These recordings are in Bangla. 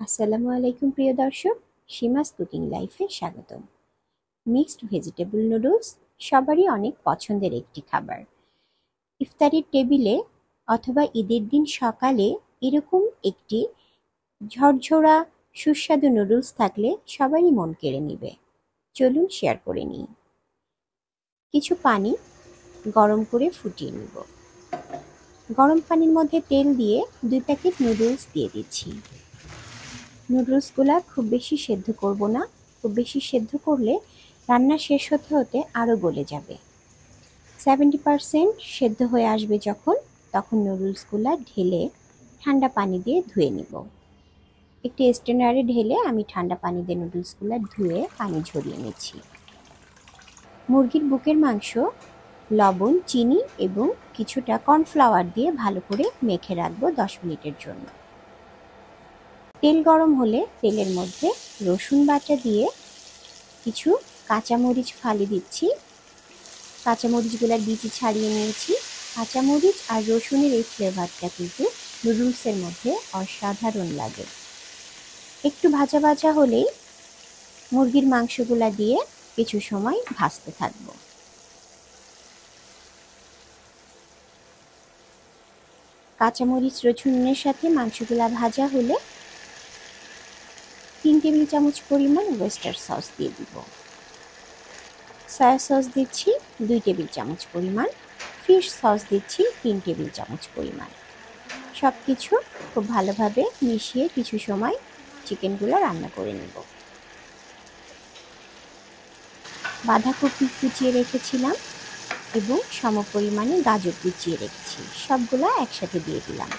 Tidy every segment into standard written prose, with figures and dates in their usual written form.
আসসালামু আলাইকুম প্রিয় দর্শক, সীমাস কুকিং লাইফে স্বাগতম। মিক্সড ভেজিটেবল নুডলস সবারই অনেক পছন্দের একটি খাবার। ইফতারির টেবিলে অথবা ঈদের দিন সকালে এরকম একটি ঝরঝরা সুস্বাদু নুডলস থাকলে সবারই মন কেড়ে নেবে। চলুন শেয়ার করে নিই। কিছু পানি গরম করে ফুটিয়ে নিব। গরম পানির মধ্যে তেল দিয়ে 2 প্যাকেট নুডলস দিয়ে দিচ্ছি। নুডলসগুলা খুব বেশি সেদ্ধ করব না, খুব বেশি সেদ্ধ করলে রান্না শেষ হতে হতে আরও গলে যাবে। 70% সেদ্ধ হয়ে আসবে যখন, তখন নুডলসগুলা ঢেলে ঠান্ডা পানি দিয়ে ধুয়ে নিব। একটি স্ট্রেনারে ঢেলে আমি ঠান্ডা পানি দিয়ে নুডলসগুলা ধুয়ে পানি ঝরিয়ে নিচ্ছি। মুরগির বুকের মাংস লবণ, চিনি এবং কিছুটা কর্নফ্লাওয়ার দিয়ে ভালো করে মেখে রাখবো 10 মিনিটের জন্য। তেল গরম হলে তেলের মধ্যে রসুন বাটা দিয়ে কিছু কাঁচামরিচ ফালি দিচ্ছি। কাঁচামরিচগুলোর বিচি ছাড়িয়ে নিয়েছি। কাঁচামরিচ আর রসুনের এই ফ্লেভারটা কিন্তু নুডলসের মধ্যে অসাধারণ লাগে। একটু ভাজা ভাজা হলেই মুরগির মাংসগুলা দিয়ে কিছু সময় ভাজতে থাকব। কাঁচামরিচ রসুনের সাথে মাংসগুলা ভাজা হলে 3 টেবিল চামচ পরিমাণ ওয়েস্টার সস দিয়ে দিব। সয়া সস দিচ্ছি 2 টেবিল চামচ পরিমাণ, ফিশ সস দিচ্ছি 3 টেবিল চামচ পরিমাণ। সব কিছু খুব ভালোভাবে মিশিয়ে কিছু সময় চিকেনগুলো রান্না করে নেব। বাঁধাকপি কুচিয়ে রেখেছিলাম এবং সমপরিমাণে গাজর কুচিয়ে রেখেছি, সবগুলো একসাথে দিয়ে দিলাম।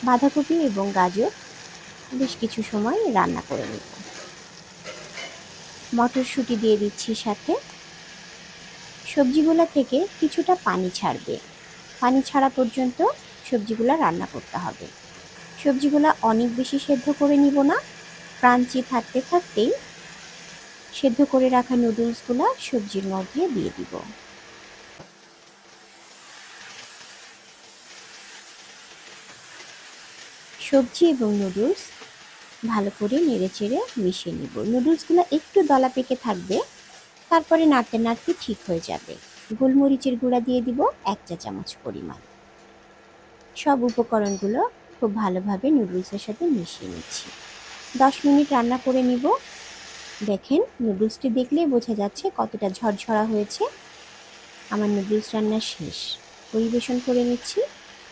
বাঁধাকপি এবং গাজর বেশ কিছু সময় রান্না করে নেব। মটরশুঁটি দিয়ে দিচ্ছি সাথে। সবজিগুলো থেকে কিছুটা পানি ছাড়বে, পানি ছাড়া পর্যন্ত সবজিগুলো রান্না করতে হবে। সবজিগুলো অনেক বেশি সেদ্ধ করে নিব না, ক্রাঞ্চি থাকতে থাকতেই সেদ্ধ করে রাখা নুডলসগুলো সবজির মধ্যে দিয়ে দিব। সবজি এবং নুডলস ভালো করে নেড়েচেড়ে মিশিয়ে নিব। নুডলসগুলো একটু দলা পেকে থাকবে, তারপরে নাড়তে নাড়তে ঠিক হয়ে যাবে। গোলমরিচের গুঁড়া দিয়ে দিব 1 চা চামচ পরিমাণ। সব উপকরণগুলো খুব ভালোভাবে নুডলসের সাথে মিশিয়ে নিচ্ছি। 10 মিনিট রান্না করে নিব। দেখেন নুডলসটি দেখলেই বোঝা যাচ্ছে কতটা ঝরঝরা হয়েছে। আমার নুডলস রান্না শেষ, পরিবেশন করে নিচ্ছি।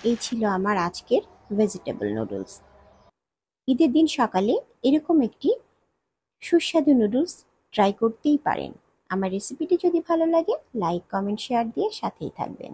এই ছিল আমার আজকের ভেজিটেবল নুডলস। ঈদের দিন সকালে এরকম একটি সুস্বাদু নুডলস ট্রাই করতেই পারেন। আমার রেসিপিটি যদি ভালো লাগে লাইক, কমেন্ট, শেয়ার দিয়ে সাথেই থাকবেন।